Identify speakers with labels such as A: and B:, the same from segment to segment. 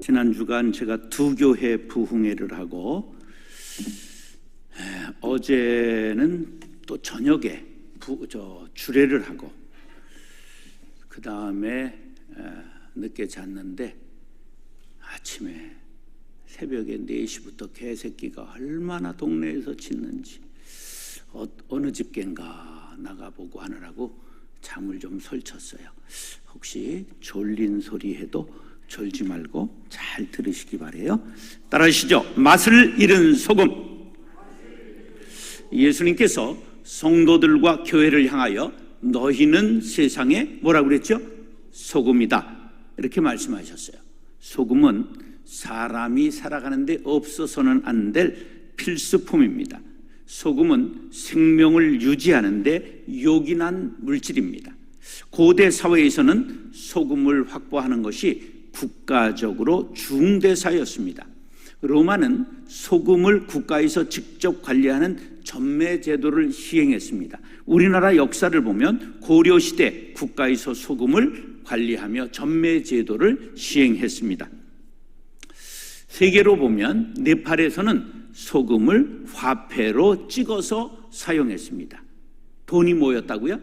A: 지난 주간 제가 두 교회 부흥회를 하고 어제는 또 저녁에 주례를 하고 그 다음에 늦게 잤는데 아침에 새벽에 4시부터 개새끼가 얼마나 동네에서 짖는지 어느 집겐가 나가보고 하느라고 잠을 좀 설쳤어요. 혹시 졸린 소리 해도 졸지 말고 잘 들으시기 바래요. 따라하시죠. 맛을 잃은 소금. 예수님께서 성도들과 교회를 향하여 너희는 세상에 뭐라고 그랬죠? 소금이다, 이렇게 말씀하셨어요. 소금은 사람이 살아가는데 없어서는 안 될 필수품입니다. 소금은 생명을 유지하는데 요긴한 물질입니다. 고대 사회에서는 소금을 확보하는 것이 국가적으로 중대사였습니다. 로마는 소금을 국가에서 직접 관리하는 전매 제도를 시행했습니다. 우리나라 역사를 보면 고려시대 국가에서 소금을 관리하며 전매 제도를 시행했습니다. 세계로 보면 네팔에서는 소금을 화폐로 찍어서 사용했습니다. 돈이 뭐였다고요?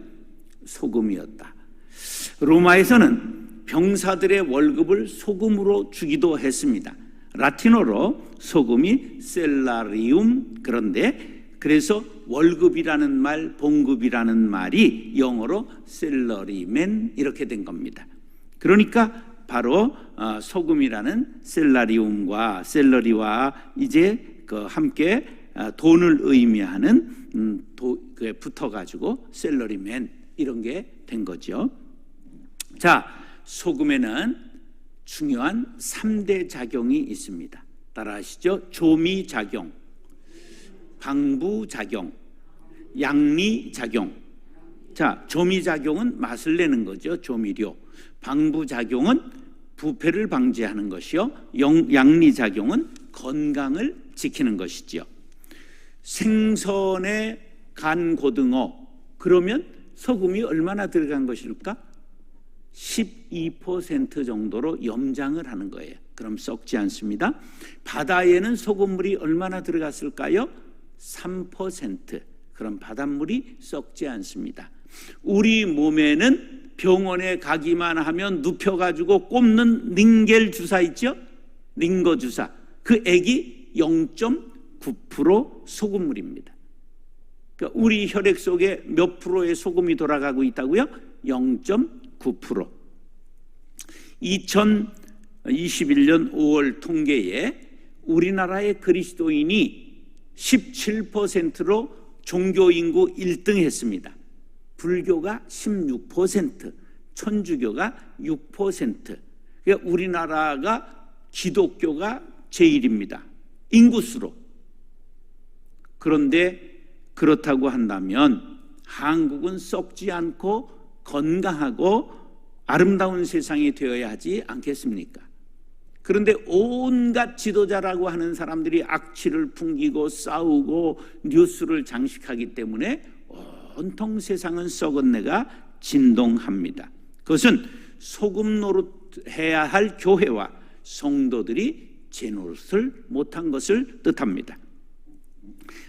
A: 소금이었다. 로마에서는 병사들의 월급을 소금으로 주기도 했습니다. 라틴어로 소금이 셀라리움, 그래서 월급이라는 말, 봉급이라는 말이 영어로 셀러리맨 이렇게 된 겁니다. 그러니까 바로 소금이라는 셀라리움과 셀러리와 이제 함께 돈을 의미하는 붙어가지고 셀러리맨 이런 게 된 거죠. 자, 소금에는 중요한 3대 작용이 있습니다. 따라하시죠. 조미작용, 방부작용, 양리작용. 자, 조미작용은 맛을 내는 거죠. 조미료. 방부작용은 부패를 방지하는 것이요. 양리작용은 건강을 지키는 것이죠. 생선에 간 고등어, 그러면 소금이 얼마나 들어간 것일까? 12% 정도로 염장을 하는 거예요. 그럼 썩지 않습니다. 바다에는 소금물이 얼마나 들어갔을까요? 3%. 그럼 바닷물이 썩지 않습니다. 우리 몸에는 병원에 가기만 하면 눕혀가지고 꼽는 링겔 주사 있죠? 링거 주사. 그 액이 0.9% 소금물입니다. 그러니까 우리 혈액 속에 몇 프로의 소금이 돌아가고 있다고요? 0.9%. 2021년 5월 통계에 우리나라의 그리스도인이 17%로 종교인구 1등 했습니다. 불교가 16%, 천주교가 6%. 그러니까 우리나라가 기독교가 제일입니다. 인구수로. 그런데 그렇다고 한다면 한국은 썩지 않고 건강하고 아름다운 세상이 되어야 하지 않겠습니까? 그런데 온갖 지도자라고 하는 사람들이 악취를 풍기고 싸우고 뉴스를 장식하기 때문에 온통 세상은 썩은 내가 진동합니다. 그것은 소금 노릇해야 할 교회와 성도들이 제 노릇을 못한 것을 뜻합니다.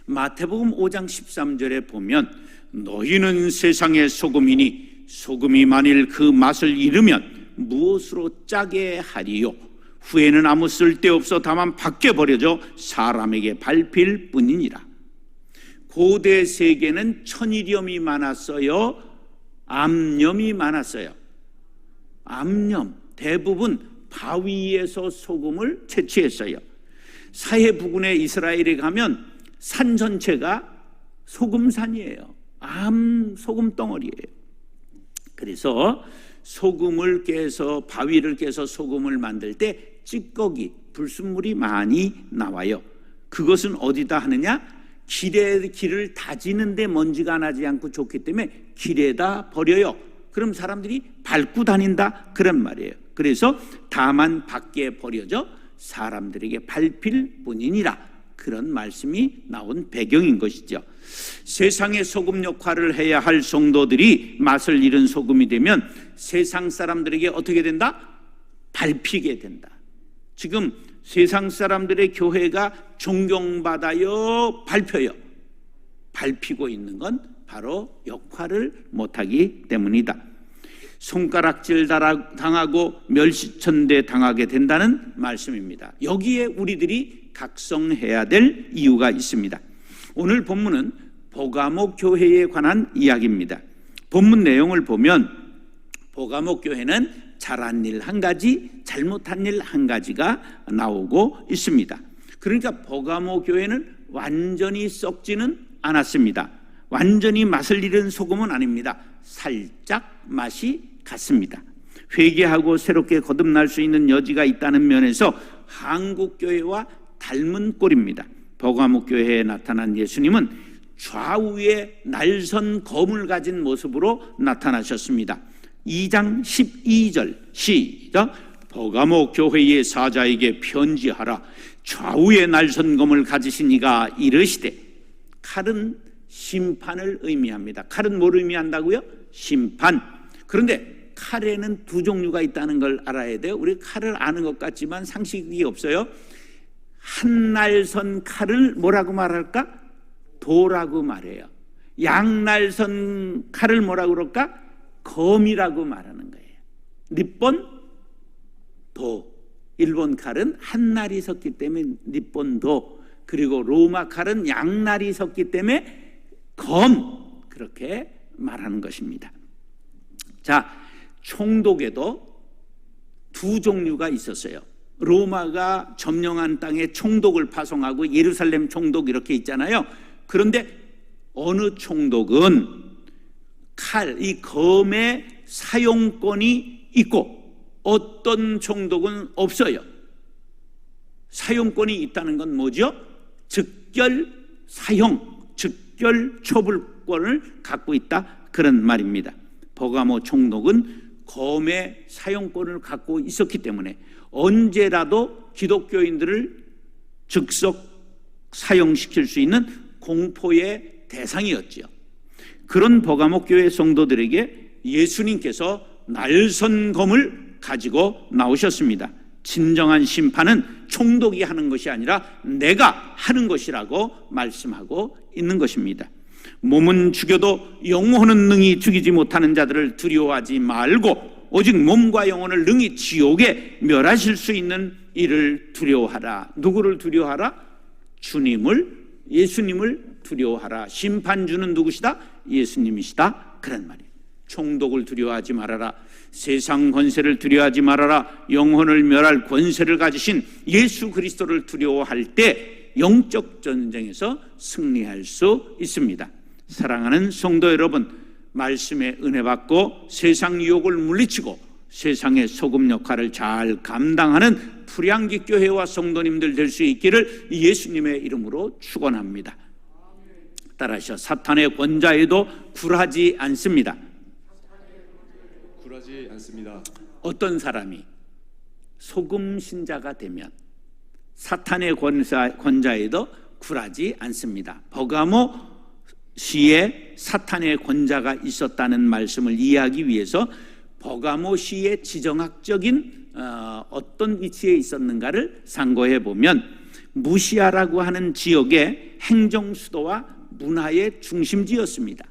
A: 마태복음 5장 13절에 보면 너희는 세상의 소금이니 소금이 만일 그 맛을 잃으면 무엇으로 짜게 하리요? 후에는 아무 쓸데없어 다만 밖에 버려져 사람에게 밟힐 뿐이니라. 고대 세계는 천일염이 많았어요? 암염이 많았어요? 암염. 대부분 바위에서 소금을 채취했어요. 사해 부근의 이스라엘에 가면 산 전체가 소금산이에요. 소금 덩어리예요. 그래서 소금을 깨서 바위를 깨서 소금을 만들 때 찌꺼기, 불순물이 많이 나와요. 그것은 어디다 하느냐? 길을 다지는데 먼지가 나지 않고 좋기 때문에 길에다 버려요. 그럼 사람들이 밟고 다닌다 그런 말이에요. 그래서 다만 밖에 버려져 사람들에게 밟힐 뿐이니라. 그런 말씀이 나온 배경인 것이죠. 세상의 소금 역할을 해야 할 성도들이 맛을 잃은 소금이 되면 세상 사람들에게 어떻게 된다? 밟히게 된다. 지금 세상 사람들의 교회가 존경받아요, 밟혀요? 밟히고 있는 건 바로 역할을 못하기 때문이다. 손가락질 당하고 멸시천대 당하게 된다는 말씀입니다. 여기에 우리들이 각성해야 될 이유가 있습니다. 오늘 본문은 버가모 교회에 관한 이야기입니다. 본문 내용을 보면 버가모 교회는 잘한 일 한 가지, 잘못한 일 한 가지가 나오고 있습니다. 그러니까 버가모 교회는 완전히 썩지는 않았습니다. 완전히 맛을 잃은 소금은 아닙니다. 살짝 맛이 갔습니다. 회개하고 새롭게 거듭날 수 있는 여지가 있다는 면에서 한국 교회와 닮은 꼴입니다. 버가모 교회에 나타난 예수님은 좌우에 날선 검을 가진 모습으로 나타나셨습니다. 2장 12절 시작. 버가모 교회의 사자에게 편지하라. 좌우에 날선 검을 가지신 이가 이르시되. 칼은 심판을 의미합니다. 칼은 뭘 의미한다고요? 심판. 그런데 칼에는 두 종류가 있다는 걸 알아야 돼요. 우리 칼을 아는 것 같지만 상식이 없어요. 한날선 칼을 뭐라고 말할까? 도라고 말해요. 양날선 칼을 뭐라고 그럴까? 검이라고 말하는 거예요. 니폰 도. 일본 칼은 한 날이 섰기 때문에 니폰 도. 그리고 로마 칼은 양날이 섰기 때문에 검. 그렇게 말하는 것입니다. 자, 총독에도 두 종류가 있었어요. 로마가 점령한 땅에 총독을 파송하고 예루살렘 총독 이렇게 있잖아요. 그런데 어느 총독은 칼, 이 검의 사용권이 있고 어떤 총독은 없어요. 사용권이 있다는 건 뭐죠? 즉결 사용, 즉결 처벌권을 갖고 있다, 그런 말입니다. 버가모 총독은 검의 사용권을 갖고 있었기 때문에 언제라도 기독교인들을 즉석 사용시킬 수 있는 공포의 대상이었지요. 그런 버가모 교회 성도들에게 예수님께서 날선 검을 가지고 나오셨습니다. 진정한 심판은 총독이 하는 것이 아니라 내가 하는 것이라고 말씀하고 있는 것입니다. 몸은 죽여도 영혼은 능히 죽이지 못하는 자들을 두려워하지 말고 오직 몸과 영혼을 능히 지옥에 멸하실 수 있는 이를 두려워하라. 누구를 두려워하라? 주님을, 예수님을 두려워하라. 심판주는 누구시다? 예수님이시다, 그런 말이에요. 총독을 두려워하지 말아라. 세상 권세를 두려워하지 말아라. 영혼을 멸할 권세를 가지신 예수 그리스도를 두려워할 때 영적 전쟁에서 승리할 수 있습니다. 사랑하는 성도 여러분, 말씀의 은혜 받고 세상 유혹을 물리치고 세상의 소금 역할을 잘 감당하는 풀향기 교회와 성도님들 될 수 있기를 예수님의 이름으로 축원합니다. 따라하셔. 사탄의 권좌에도 굴하지 않습니다.
B: 굴하지 않습니다.
A: 어떤 사람이 소금 신자가 되면 사탄의 권좌에도 굴하지 않습니다. 버가모 시에 사탄의 권자가 있었다는 말씀을 이해하기 위해서 버가모 시의 지정학적인 어떤 위치에 있었는가를 상고해 보면 무시아라고 하는 지역의 행정 수도와 문화의 중심지였습니다.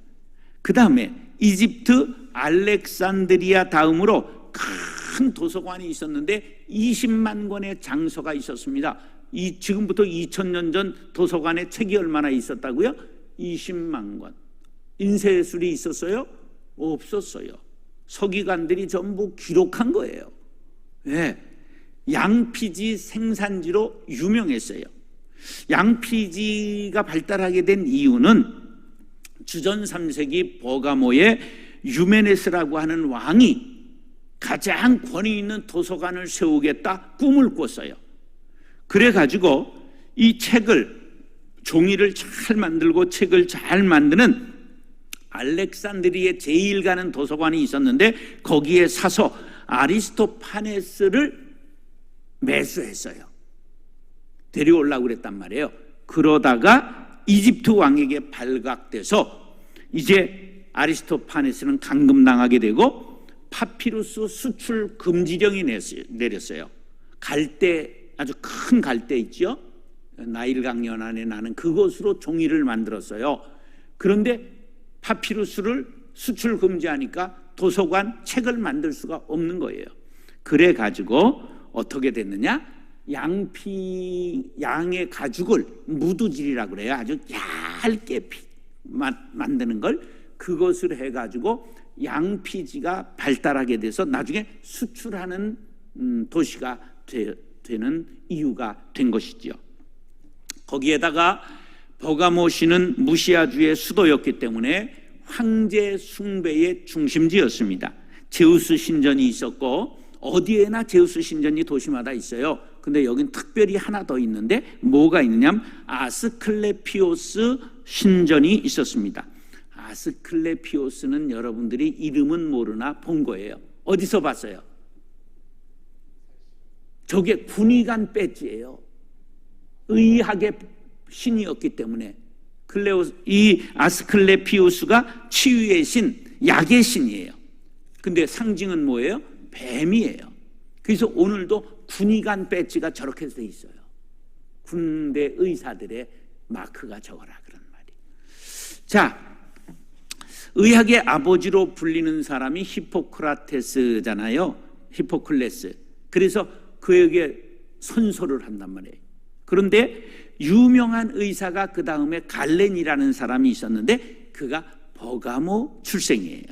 A: 그 다음에 이집트 알렉산드리아 다음으로 큰 도서관이 있었는데 20만 권의 장서가 있었습니다. 지금부터 2000년 전 도서관에 책이 얼마나 있었다고요? 20만 권. 인쇄술이 있었어요? 없었어요. 서기관들이 전부 기록한 거예요. 네. 양피지 생산지로 유명했어요. 양피지가 발달하게 된 이유는 주전 3세기 버가모의 유메네스라고 하는 왕이 가장 권위 있는 도서관을 세우겠다 꿈을 꿨어요. 그래가지고 이 책을, 종이를 잘 만들고 책을 잘 만드는 알렉산드리에 제일 가는 도서관이 있었는데 거기에 사서 아리스토파네스를 매수했어요. 데려오려고 그랬단 말이에요. 그러다가 이집트 왕에게 발각돼서 이제 아리스토파네스는 감금당하게 되고 파피루스 수출 금지령이 내렸어요. 갈대, 아주 큰 갈대 있죠? 나일강 연안에 나는 그것으로 종이를 만들었어요. 그런데 파피루스를 수출 금지하니까 도서관 책을 만들 수가 없는 거예요. 그래 가지고 어떻게 됐느냐? 양의 가죽을 무두질이라고 그래요. 아주 얇게 만드는 걸, 그것을 해 가지고 양피지가 발달하게 돼서 나중에 수출하는 도시가 되는 이유가 된 것이지요. 거기에다가 버가모시는 무시아주의 수도였기 때문에 황제 숭배의 중심지였습니다. 제우스 신전이 있었고 어디에나 제우스 신전이 도시마다 있어요. 근데 여긴 특별히 하나 더 있는데 뭐가 있느냐면 아스클레피오스 신전이 있었습니다. 아스클레피오스는 여러분들이 이름은 모르나 본 거예요. 어디서 봤어요? 저게 군의관 배지예요. 의학의 신이었기 때문에. 이 아스클레피오스가 치유의 신, 약의 신이에요. 근데 상징은 뭐예요? 뱀이에요. 그래서 오늘도 군의관 배지가 저렇게 돼 있어요. 군대 의사들의 마크가 저거라 그런 말이. 자, 의학의 아버지로 불리는 사람이 히포크라테스잖아요. 히포클레스. 그래서 그에게 선서를 한단 말이에요. 그런데 유명한 의사가 그 다음에 갈렌이라는 사람이 있었는데 그가 버가모 출생이에요.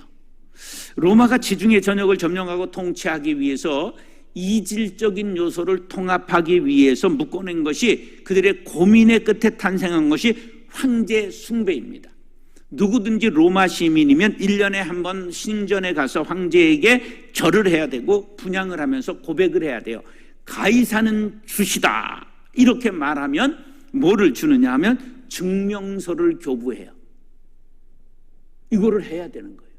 A: 로마가 지중해 전역을 점령하고 통치하기 위해서 이질적인 요소를 통합하기 위해서 묶어낸 것이, 그들의 고민의 끝에 탄생한 것이 황제 숭배입니다. 누구든지 로마 시민이면 1년에 한 번 신전에 가서 황제에게 절을 해야 되고 분향을 하면서 고백을 해야 돼요. 가이사는 주시다 이렇게 말하면 뭐를 주느냐 하면 증명서를 교부해요. 이거를 해야 되는 거예요.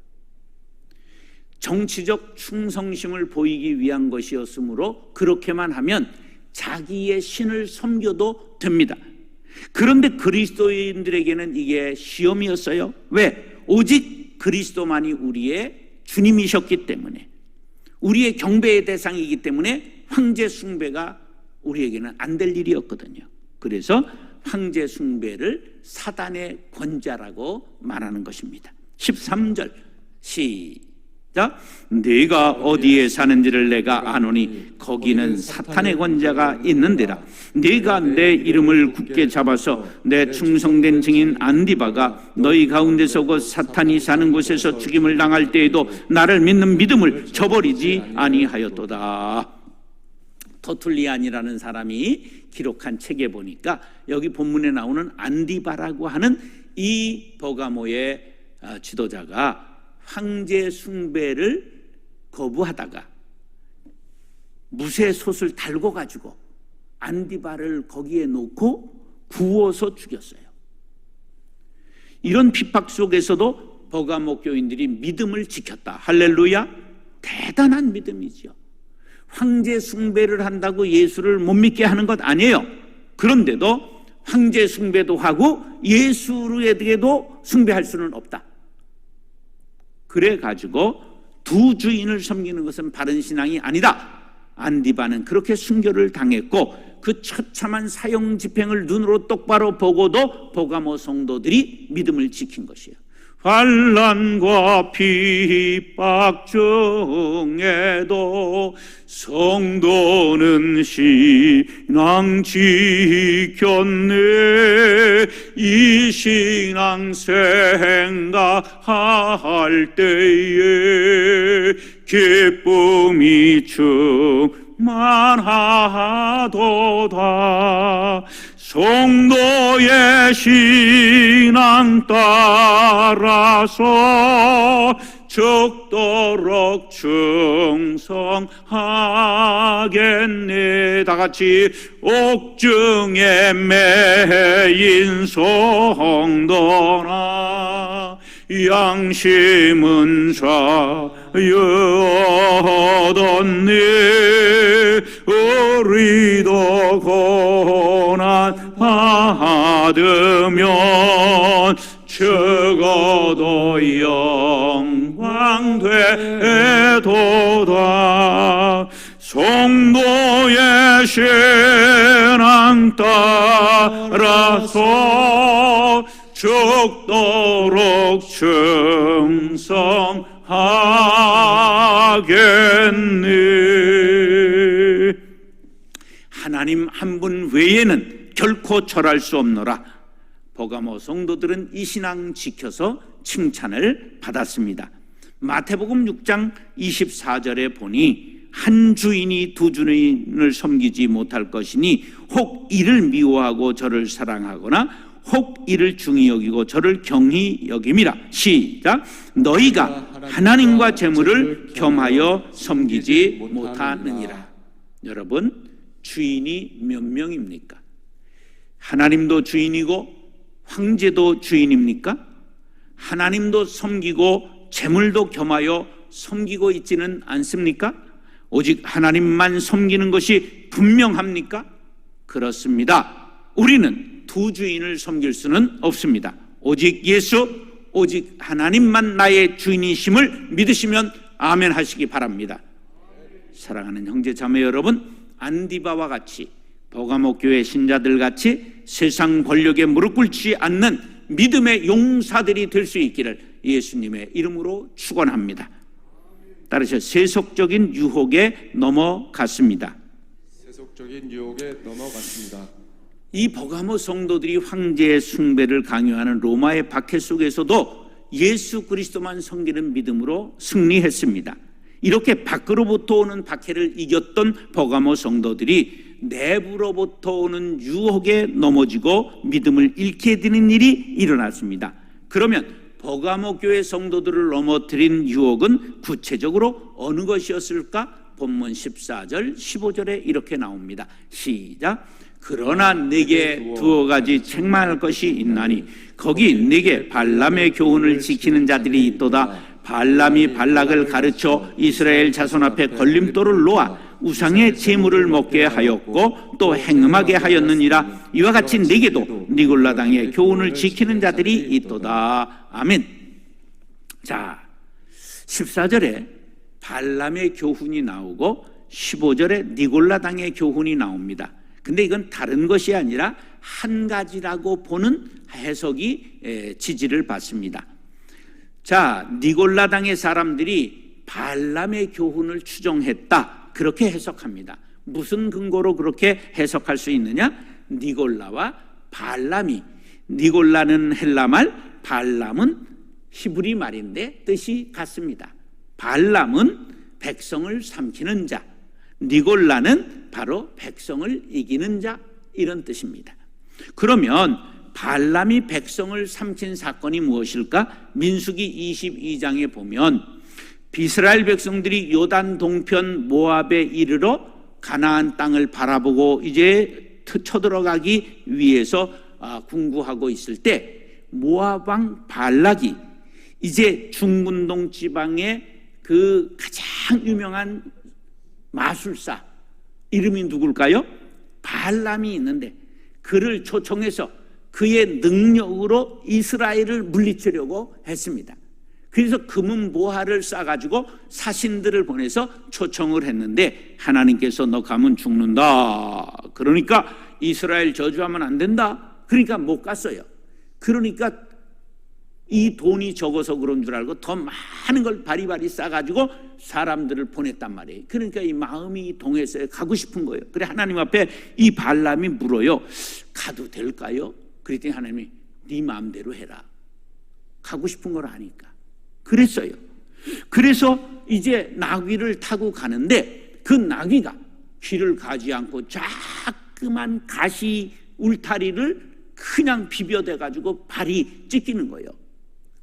A: 정치적 충성심을 보이기 위한 것이었으므로 그렇게만 하면 자기의 신을 섬겨도 됩니다. 그런데 그리스도인들에게는 이게 시험이었어요. 왜? 오직 그리스도만이 우리의 주님이셨기 때문에, 우리의 경배의 대상이기 때문에 황제 숭배가 우리에게는 안 될 일이었거든요. 그래서 황제 숭배를 사단의 권자라고 말하는 것입니다. 13절 시작. 네가 어디에 사는지를 내가 아노니 거기는 사탄의 권자가 있는데라. 네가 내 이름을 굳게 잡아서 내 충성된 증인 안디바가 너희 가운데서 곧 사탄이 사는 곳에서 죽임을 당할 때에도 나를 믿는 믿음을 저버리지 아니하였도다. 터툴리안이라는 사람이 기록한 책에 보니까 여기 본문에 나오는 안디바라고 하는 이 버가모의 지도자가 황제 숭배를 거부하다가 무쇠솥을 달고 가지고 안디바를 거기에 놓고 구워서 죽였어요. 이런 핍박 속에서도 버가모 교인들이 믿음을 지켰다. 할렐루야. 대단한 믿음이죠. 황제 숭배를 한다고 예수를 못 믿게 하는 것 아니에요. 그런데도 황제 숭배도 하고 예수에게도 숭배할 수는 없다. 그래 가지고 두 주인을 섬기는 것은 바른 신앙이 아니다. 안디바는 그렇게 순교를 당했고 그 처참한 사형 집행을 눈으로 똑바로 보고도 버가모 성도들이 믿음을 지킨 것이에요. 환난과 핍박 중에도 성도는 신앙 지켰네. 이 신앙 생각할 때에 기쁨이 충만하도다. 성도의 신앙 따라서 적도록 충성하겠네. 다 같이 옥중에 매인 성도나 양심은 자유하더니 우리도 고난 받으면 적어도 영광 되도다. 성도의 신앙 따라서 죽도록 충성하겠네. 하나님 한 분 외에는 결코 절할 수 없노라. 버가모 성도들은 이 신앙 지켜서 칭찬을 받았습니다. 마태복음 6장 24절에 보니 한 주인이 두 주인을 섬기지 못할 것이니 혹 이를 미워하고 저를 사랑하거나 혹 이를 중히 여기고 저를 경히 여김이라. 시작. 너희가 하나님과 재물을 겸하여 섬기지 못하느니라. 여러분, 주인이 몇 명입니까? 하나님도 주인이고 황제도 주인입니까? 하나님도 섬기고 재물도 겸하여 섬기고 있지는 않습니까? 오직 하나님만 섬기는 것이 분명합니까? 그렇습니다. 우리는 두 주인을 섬길 수는 없습니다. 오직 예수, 오직 하나님만 나의 주인이심을 믿으시면 아멘 하시기 바랍니다. 사랑하는 형제 자매 여러분, 안디바와 같이 버가모 교회 신자들 같이 세상 권력에 무릎 꿇지 않는 믿음의 용사들이 될 수 있기를 예수님의 이름으로 축원합니다. 따라서 세속적인 유혹에 넘어갔습니다.
B: 세속적인 유혹에 넘어갔습니다.
A: 이 버가모 성도들이 황제의 숭배를 강요하는 로마의 박해 속에서도 예수 그리스도만 섬기는 믿음으로 승리했습니다. 이렇게 밖으로부터 오는 박해를 이겼던 버가모 성도들이 내부로부터 오는 유혹에 넘어지고 믿음을 잃게 되는 일이 일어났습니다. 그러면 버가모 교회 성도들을 넘어뜨린 유혹은 구체적으로 어느 것이었을까? 본문 14절 15절에 이렇게 나옵니다. 시작. 그러나 내게 두어 가지 책망할 것이 있나니 거기 내게 발람의 교훈을 지키는 자들이 있도다. 발람이 발락을 가르쳐 이스라엘 자손 앞에 걸림돌을 놓아 우상의 제물을 먹게 하였고 또 행음하게 하였느니라. 이와 같이 내게도 니골라당의 교훈을 지키는 자들이 있도다. 아멘. 자, 14절에 발람의 교훈이 나오고 15절에 니골라당의 교훈이 나옵니다. 근데 이건 다른 것이 아니라 한 가지라고 보는 해석이 지지를 받습니다. 자, 니골라당의 사람들이 발람의 교훈을 추종했다, 그렇게 해석합니다. 무슨 근거로 그렇게 해석할 수 있느냐? 니골라와 발람이, 니골라는 헬라말, 발람은 히브리 말인데 뜻이 같습니다. 발람은 백성을 삼키는 자, 니골라는 바로 백성을 이기는 자, 이런 뜻입니다. 그러면 발람이 백성을 삼킨 사건이 무엇일까? 민수기 22장에 보면 이스라엘 백성들이 요단 동편 모압에 이르러 가나안 땅을 바라보고 이제 쳐들어가기 위해서 궁구하고 있을 때 모압 왕 발락이 이제 중문동 지방의 그 가장 유명한 마술사, 이름이 누굴까요? 발람이 있는데 그를 초청해서 그의 능력으로 이스라엘을 물리치려고 했습니다. 그래서 금은 보화를 싸가지고 사신들을 보내서 초청을 했는데 하나님께서 너 가면 죽는다, 그러니까 이스라엘 저주하면 안 된다, 그러니까 못 갔어요. 그러니까 이 돈이 적어서 그런 줄 알고 더 많은 걸 바리바리 싸가지고 사람들을 보냈단 말이에요. 그러니까 이 마음이 동해서 가고 싶은 거예요. 그래 하나님 앞에 이 발람이 물어요. 가도 될까요? 그랬더니 하나님이 네 마음대로 해라. 가고 싶은 걸 아니까. 그랬어요. 그래서 이제 나귀를 타고 가는데 그 나귀가 귀를 가지 않고 자그만 가시 울타리를 그냥 비벼대가지고 발이 찢기는 거예요.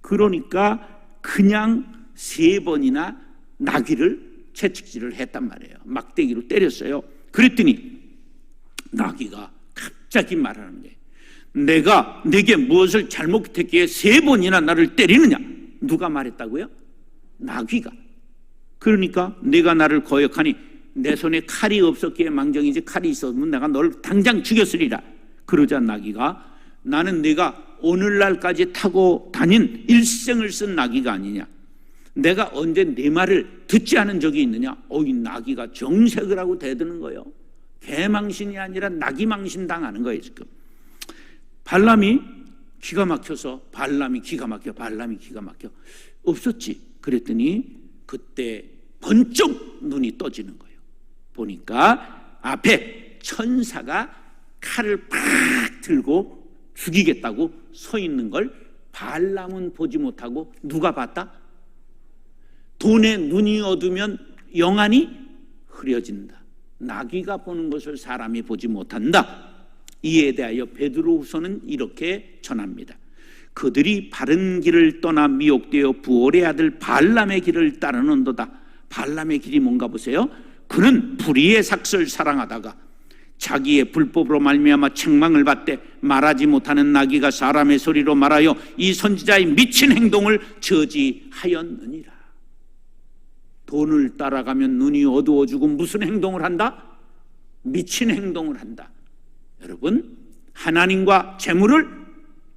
A: 그러니까 그냥 3번이나 나귀를 채찍질을 했단 말이에요. 막대기로 때렸어요. 그랬더니 나귀가 갑자기 말하는 거예요. 내가 내게 무엇을 잘못했기에 3번이나 나를 때리느냐? 누가 말했다고요? 나귀가. 그러니까 내가 나를 거역하니 내 손에 칼이 없었기에 망정이지 칼이 있었으면 내가 너를 당장 죽였으리라. 그러자 나귀가 나는 네가 오늘날까지 타고 다닌 일생을 쓴 나귀가 아니냐? 내가 언제 내 말을 듣지 않은 적이 있느냐? 이 나귀가 정색을 하고 대드는 거예요. 개망신이 아니라 나귀망신 당하는 거예요 지금. 발람이 기가 막혀 발람이 기가 막혀 없었지. 그랬더니 그때 번쩍 눈이 떠지는 거예요. 보니까 앞에 천사가 칼을 팍 들고 죽이겠다고 서 있는 걸 발람은 보지 못하고 누가 봤다? 돈에 눈이 어두면 영안이 흐려진다. 나귀가 보는 것을 사람이 보지 못한다. 이에 대하여 베드로후서는 이렇게 전합니다. 그들이 바른 길을 떠나 미혹되어 부올의 아들 발람의 길을 따르는도다. 발람의 길이 뭔가 보세요. 그는 불의의 삭슬 사랑하다가 자기의 불법으로 말미암아 책망을 받되 말하지 못하는 나귀가 사람의 소리로 말하여 이 선지자의 미친 행동을 저지하였느니라. 돈을 따라가면 눈이 어두워지고 무슨 행동을 한다? 미친 행동을 한다. 여러분, 하나님과 재물을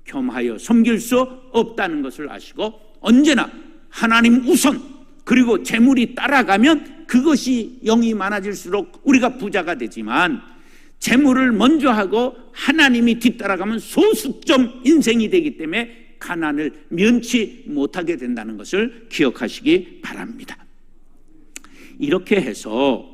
A: 겸하여 섬길 수 없다는 것을 아시고 언제나 하나님 우선 그리고 재물이 따라가면 그것이 영이 많아질수록 우리가 부자가 되지만 재물을 먼저 하고 하나님이 뒤따라가면 소수점 인생이 되기 때문에 가난을 면치 못하게 된다는 것을 기억하시기 바랍니다. 이렇게 해서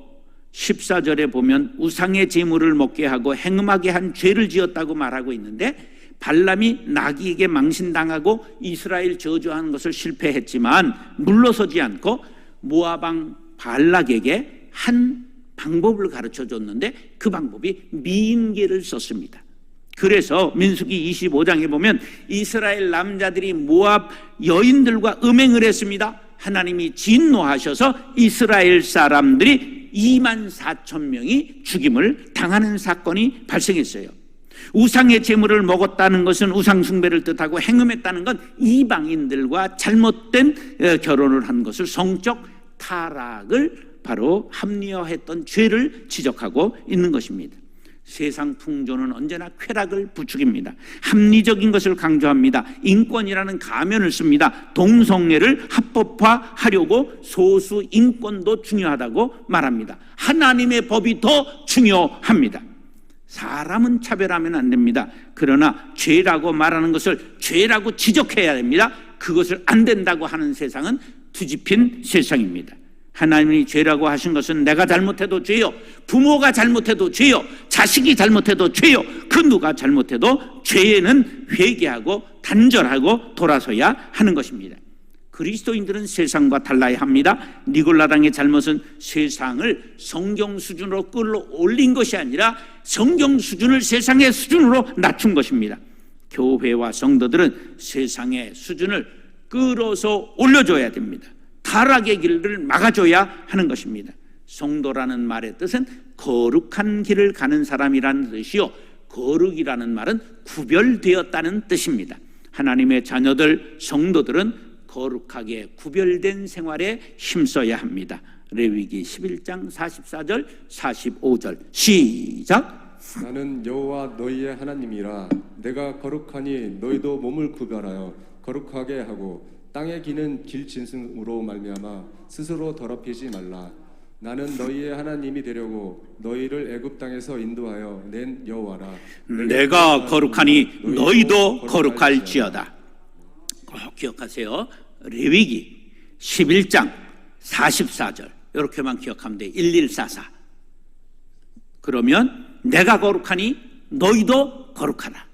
A: 14절에 보면 우상의 제물을 먹게 하고 행음하게 한 죄를 지었다고 말하고 있는데 발람이 나귀에게 망신당하고 이스라엘 저주하는 것을 실패했지만 물러서지 않고 모압왕 발락에게 한 방법을 가르쳐 줬는데 그 방법이 미인계를 썼습니다. 그래서 민수기 25장에 보면 이스라엘 남자들이 모압 여인들과 음행을 했습니다. 하나님이 진노하셔서 이스라엘 사람들이 24,000명이 죽임을 당하는 사건이 발생했어요. 우상의 제물을 먹었다는 것은 우상 숭배를 뜻하고 행음했다는 건 이방인들과 잘못된 결혼을 한 것을 성적 타락을 바로 합리화했던 죄를 지적하고 있는 것입니다. 세상 풍조는 언제나 쾌락을 부추깁니다. 합리적인 것을 강조합니다. 인권이라는 가면을 씁니다. 동성애를 합법화하려고 소수 인권도 중요하다고 말합니다. 하나님의 법이 더 중요합니다. 사람은 차별하면 안 됩니다. 그러나 죄라고 말하는 것을 죄라고 지적해야 됩니다. 그것을 안 된다고 하는 세상은 뒤집힌 세상입니다. 하나님이 죄라고 하신 것은 내가 잘못해도 죄요, 부모가 잘못해도 죄요, 자식이 잘못해도 죄요, 그 누가 잘못해도 죄에는 회개하고 단절하고 돌아서야 하는 것입니다. 그리스도인들은 세상과 달라야 합니다. 니골라당의 잘못은 세상을 성경 수준으로 끌어올린 것이 아니라 성경 수준을 세상의 수준으로 낮춘 것입니다. 교회와 성도들은 세상의 수준을 끌어서 올려줘야 됩니다. 타락의 길을 막아줘야 하는 것입니다. 성도라는 말의 뜻은 거룩한 길을 가는 사람이라는 뜻이요, 거룩이라는 말은 구별되었다는 뜻입니다. 하나님의 자녀들, 성도들은 거룩하게 구별된 생활에 힘써야 합니다. 레위기 11장 44절 45절 시작.
B: 나는 여호와 너희의 하나님이라. 내가 거룩하니 너희도 몸을 구별하여 거룩하게 하고 땅에 기는 길 짐승으로 말미암아 스스로 더럽히지 말라. 나는 너희의 하나님이 되려고 너희를 애굽 땅에서 인도하여 낸 여호와라.
A: 내가 거룩하니 너희도 거룩할지어다. 꼭 기억하세요. 레위기 11장 44절 이렇게만 기억하면 돼. 1144. 그러면 내가 거룩하니 너희도 거룩하라.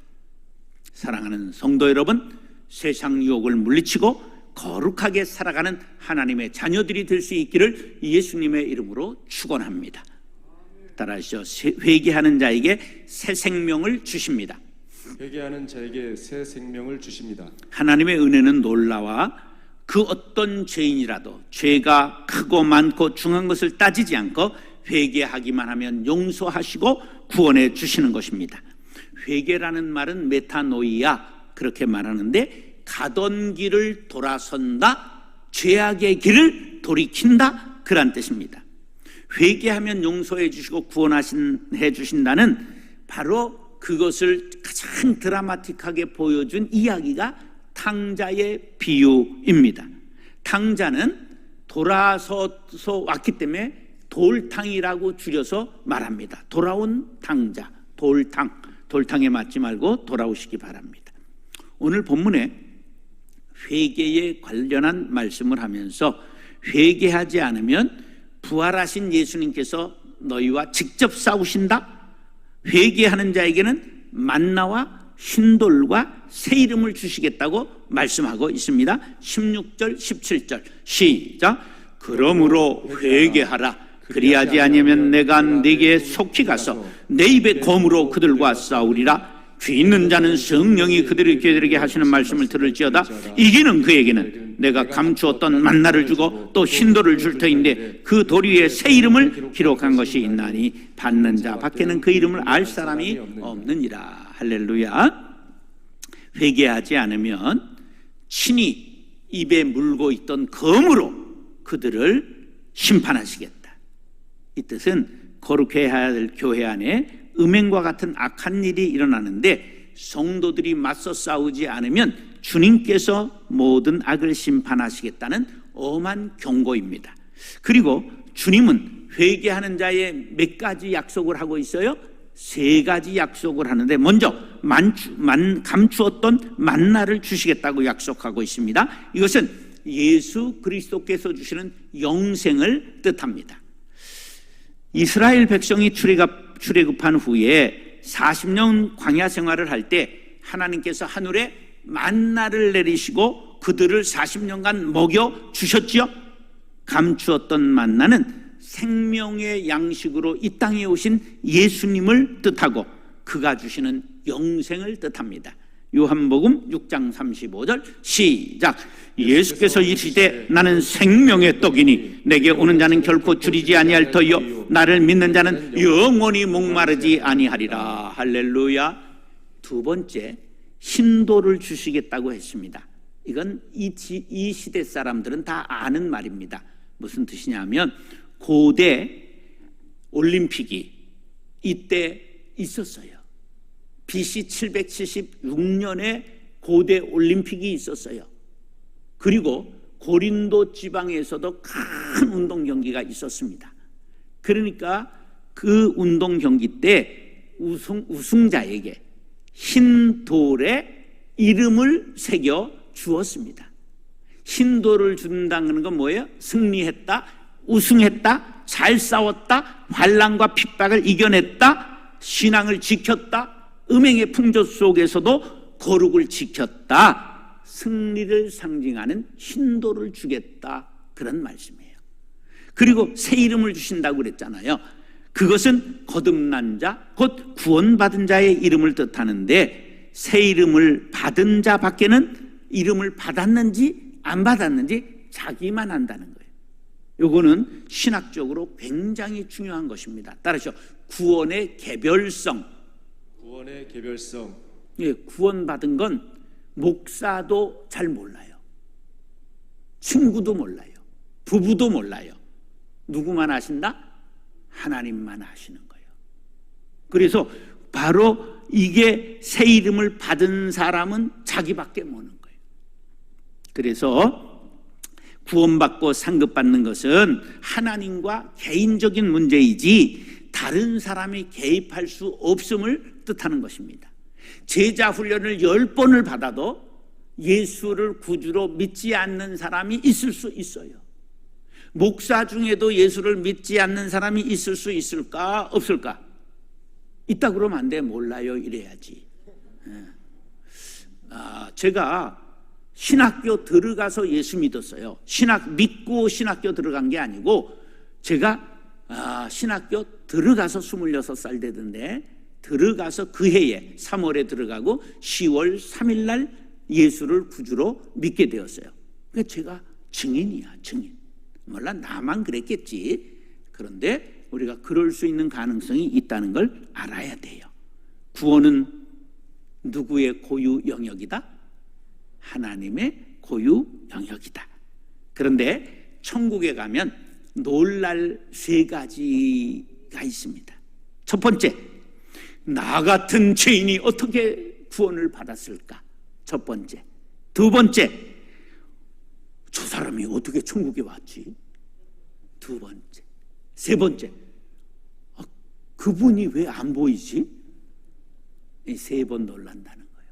A: 사랑하는 성도 여러분, 세상 유혹을 물리치고 거룩하게 살아가는 하나님의 자녀들이 될 수 있기를 예수님의 이름으로 축원합니다. 따라하시죠. 회개하는 자에게 새 생명을 주십니다.
B: 회개하는 자에게 새 생명을 주십니다.
A: 하나님의 은혜는 놀라와 그 어떤 죄인이라도 죄가 크고 많고 중한 것을 따지지 않고 회개하기만 하면 용서하시고 구원해 주시는 것입니다. 회개라는 말은 메타노이아 그렇게 말하는데 가던 길을 돌아선다, 죄악의 길을 돌이킨다 그런 뜻입니다. 회개하면 용서해 주시고 구원해 주신다는 바로 그것을 가장 가장 드라마틱하게 보여준 이야기가 탕자의 비유입니다. 탕자는 돌아서서 왔기 때문에 돌탕이라고 줄여서 말합니다. 돌아온 탕자, 돌탕에 맞지 말고 돌아오시기 바랍니다. 오늘 본문에 회개에 관련한 말씀을 하면서 회개하지 않으면 부활하신 예수님께서 너희와 직접 싸우신다. 회개하는 자에게는 만나와 흰돌과 새 이름을 주시겠다고 말씀하고 있습니다. 16절 17절 시작. 그러므로 회개하라. 그리하지 아니하면 내가 네게 속히 가서 내 입에 검으로 그들과 싸우리라. 귀 있는 자는 성령이 그들에게 하시는 말씀을 들을지어다. 이기는 그에게는 내가 감추었던 만나를 주고 또 흰돌을 줄 터인데 그 돌 위에 새 이름을 기록한 것이 있나니 받는 자 밖에는 그 이름을 알 사람이 없느니라. 할렐루야. 회개하지 않으면 친히 입에 물고 있던 검으로 그들을 심판하시겠다. 이 뜻은 거룩해야 할 교회 안에 음행과 같은 악한 일이 일어나는데 성도들이 맞서 싸우지 않으면 주님께서 모든 악을 심판하시겠다는 엄한 경고입니다. 그리고 주님은 회개하는 자에 몇 가지 약속을 하고 있어요? 3가지 약속을 하는데 먼저 감추었던 만나를 주시겠다고 약속하고 있습니다. 이것은 예수 그리스도께서 주시는 영생을 뜻합니다. 이스라엘 백성이 출애굽한 후에 40년 광야 생활을 할 때 하나님께서 하늘에 만나를 내리시고 그들을 40년간 먹여 주셨지요. 감추었던 만나는 생명의 양식으로 이 땅에 오신 예수님을 뜻하고 그가 주시는 영생을 뜻합니다. 요한복음 6장 35절 시작. 예수께서 이르시되 나는 생명의 떡이니 내게 오는 자는 결코 줄이지 아니할 터이요 나를 믿는 자는 영원히 목마르지 아니하리라. 할렐루야. 2번째, 흰돌을 주시겠다고 했습니다. 이건 이 시대 사람들은 다 아는 말입니다. 무슨 뜻이냐면 고대 올림픽이 이때 있었어요. BC 776년에 고대 올림픽이 있었어요. 그리고 고린도 지방에서도 큰 운동 경기가 있었습니다. 그러니까 그 운동 경기 때 우승자에게 흰 돌에 이름을 새겨 주었습니다. 흰 돌을 준다는 건 뭐예요? 승리했다, 우승했다, 잘 싸웠다, 환난과 핍박을 이겨냈다, 신앙을 지켰다, 음행의 풍조 속에서도 거룩을 지켰다, 승리를 상징하는 흰돌을 주겠다, 그런 말씀이에요. 그리고 새 이름을 주신다고 그랬잖아요. 그것은 거듭난 자, 곧 구원받은 자의 이름을 뜻하는데 새 이름을 받은 자 밖에는 이름을 받았는지 안 받았는지 자기만 안다는 거예요. 요거는 신학적으로 굉장히 중요한 것입니다. 따라서 구원의 개별성.
B: 구원의 개별성.
A: 예, 구원받은 건 목사도 잘 몰라요. 친구도 몰라요. 부부도 몰라요. 누구만 아신다? 하나님만 아시는 거예요. 그래서 바로 이게 새 이름을 받은 사람은 자기밖에 모르는 거예요. 그래서 구원받고 상급받는 것은 하나님과 개인적인 문제이지 다른 사람이 개입할 수 없음을 뜻하는 것입니다. 제자 훈련을 10번을 받아도 예수를 구주로 믿지 않는 사람이 있을 수 있어요. 목사 중에도 예수를 믿지 않는 사람이 있을 수 있을까? 없을까? 있다 그러면 안 돼. 몰라요. 이래야지. 제가 신학교 들어가서 예수 믿었어요. 믿고 신학교 들어간 게 아니고 제가 신학교 들어가서 26살 되던데 들어가서 그 해에 3월에 들어가고 10월 3일 날 예수를 구주로 믿게 되었어요. 그러니까 제가 증인이야. 증인. 몰라 나만 그랬겠지. 그런데 우리가 그럴 수 있는 가능성이 있다는 걸 알아야 돼요. 구원은 누구의 고유 영역이다? 하나님의 고유 영역이다. 그런데 천국에 가면 놀랄 3가지가 있습니다. 첫 번째, 나 같은 죄인이 어떻게 구원을 받았을까? 첫 번째. 두 번째, 저 사람이 어떻게 천국에 왔지? 두 번째. 세 번째, 그분이 왜 안 보이지? 세 번 놀란다는 거예요.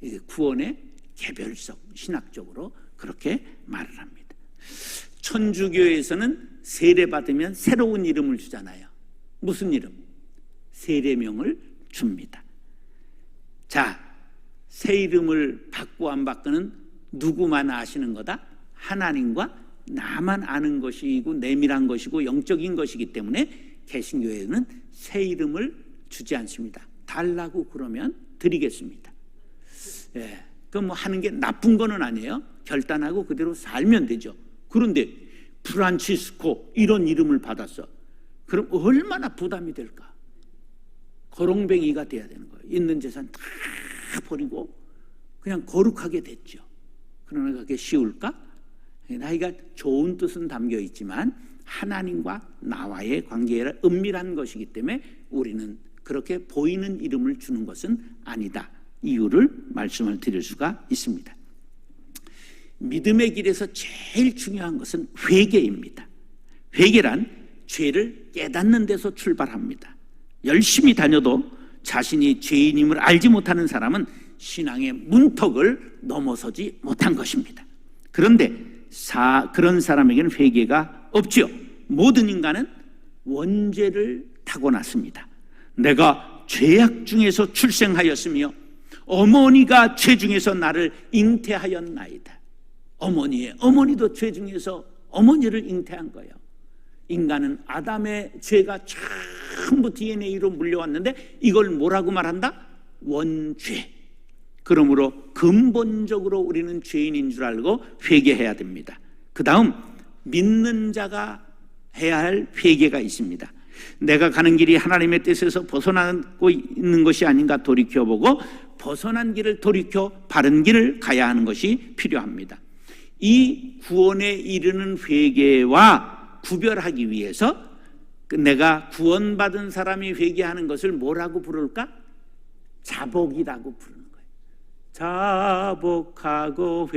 A: 이게 구원의 개별성, 신학적으로 그렇게 말을 합니다. 천주교에서는 세례받으면 새로운 이름을 주잖아요. 무슨 이름? 세례명을 줍니다. 자, 새 이름을 받고 안 받고는 누구만 아시는 거다? 하나님과 나만 아는 것이고 내밀한 것이고 영적인 것이기 때문에 개신교회는 새 이름을 주지 않습니다. 달라고 그러면 드리겠습니다. 예, 그럼 뭐 하는 게 나쁜 거는 아니에요. 결단하고 그대로 살면 되죠. 그런데 프란치스코 이런 이름을 받았어. 그럼 얼마나 부담이 될까? 거렁뱅이가 돼야 되는 거예요. 있는 재산 다 버리고 그냥 거룩하게 됐죠. 그러나 그게 쉬울까? 나이가 좋은 뜻은 담겨 있지만 하나님과 나와의 관계가 은밀한 것이기 때문에 우리는 그렇게 보이는 이름을 주는 것은 아니다. 이유를 말씀을 드릴 수가 있습니다. 믿음의 길에서 제일 중요한 것은 회개입니다. 회개란 죄를 깨닫는 데서 출발합니다. 열심히 다녀도 자신이 죄인임을 알지 못하는 사람은 신앙의 문턱을 넘어서지 못한 것입니다. 그런데 그런 사람에게는 회개가 없지요. 모든 인간은 원죄를 타고났습니다. 내가 죄악 중에서 출생하였으며 어머니가 죄 중에서 나를 잉태하였나이다. 어머니도 죄 중에서 어머니를 잉태한 거예요. 인간은 아담의 죄가 전부 DNA로 물려왔는데 이걸 뭐라고 말한다? 원죄. 그러므로 근본적으로 우리는 죄인인 줄 알고 회개해야 됩니다. 그 다음 믿는 자가 해야 할 회개가 있습니다. 내가 가는 길이 하나님의 뜻에서 벗어나고 있는 것이 아닌가 돌이켜보고 벗어난 길을 돌이켜 바른 길을 가야 하는 것이 필요합니다. 이 구원에 이르는 회개와 구별하기 위해서 내가 구원받은 사람이 회개하는 것을 뭐라고 부를까? 자복이라고 부르는 거예요. 자복하고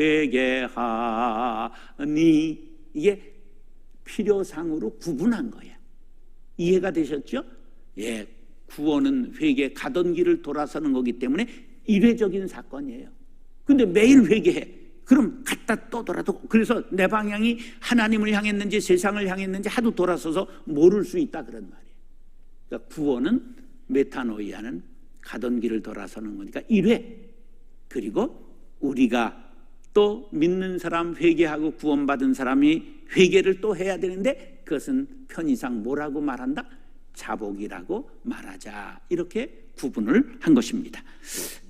A: 회개하니, 이게 필요상으로 구분한 거예요. 이해가 되셨죠? 예, 구원은 회개, 가던 길을 돌아서는 거기 때문에 일회적인 사건이에요. 근데 매일 회개해. 그럼 갔다 떠더라도, 그래서 내 방향이 하나님을 향했는지 세상을 향했는지 하도 돌아서서 모를 수 있다 그런 말이에요. 그러니까 구원은 메타노이아는 가던 길을 돌아서는 거니까 1회. 그리고 우리가 또 믿는 사람, 회개하고 구원받은 사람이 회개를 또 해야 되는데 그것은 편의상 뭐라고 말한다? 자복이라고 말하자. 이렇게 구분을 한 것입니다.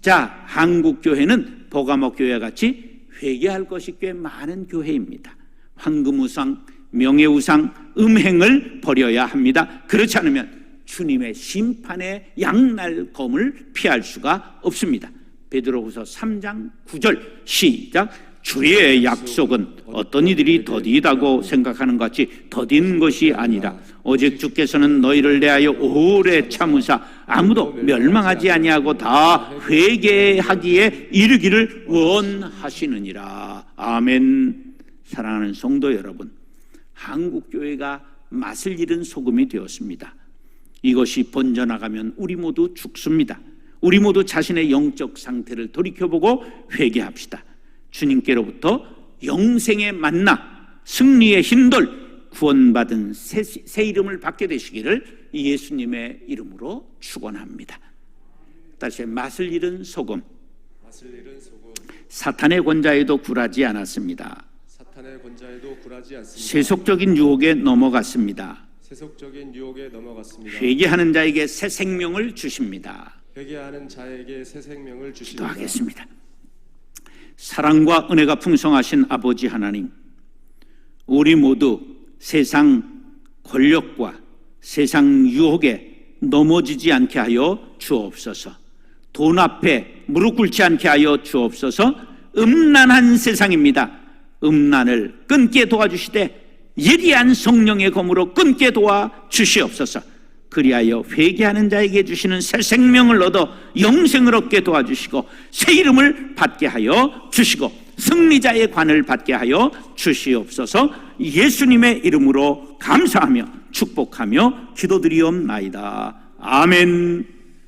A: 자, 한국교회는 버가모 교회와 같이 회개할 것이 꽤 많은 교회입니다. 황금우상, 명예우상, 음행을 버려야 합니다. 그렇지 않으면 주님의 심판의 양날검을 피할 수가 없습니다. 베드로후서 3장 9절 시작. 주의 약속은 어떤 이들이 더디다고 생각하는 것 같이 더딘 것이 아니라 오직 주께서는 너희를 대하여 오래 참으사 아무도 멸망하지 아니하고 다 회개하기에 이르기를 원하시느니라. 아멘. 사랑하는 성도 여러분, 한국교회가 맛을 잃은 소금이 되었습니다. 이것이 번져나가면 우리 모두 죽습니다. 우리 모두 자신의 영적 상태를 돌이켜보고 회개합시다. 주님께로부터 영생의 만나, 승리의 힘돌, 구원받은 새 이름을 받게 되시기를 예수님의 이름으로 축원합니다. 다시 맛을 잃은 소금. 사탄의 권자에도 굴하지 않았습니다. 세속적인 유혹에 넘어갔습니다. 회개하는 자에게 새 생명을 주십니다. 기도하겠습니다. 사랑과 은혜가 풍성하신 아버지 하나님, 우리 모두 세상 권력과 세상 유혹에 넘어지지 않게 하여 주옵소서. 돈 앞에 무릎 꿇지 않게 하여 주옵소서. 음란한 세상입니다. 음란을 끊게 도와주시되 예리한 성령의 검으로 끊게 도와주시옵소서. 그리하여 회개하는 자에게 주시는 새 생명을 얻어 영생을 얻게 도와주시고 새 이름을 받게 하여 주시고 승리자의 관을 받게 하여 주시옵소서. 예수님의 이름으로 감사하며 축복하며 기도드리옵나이다. 아멘.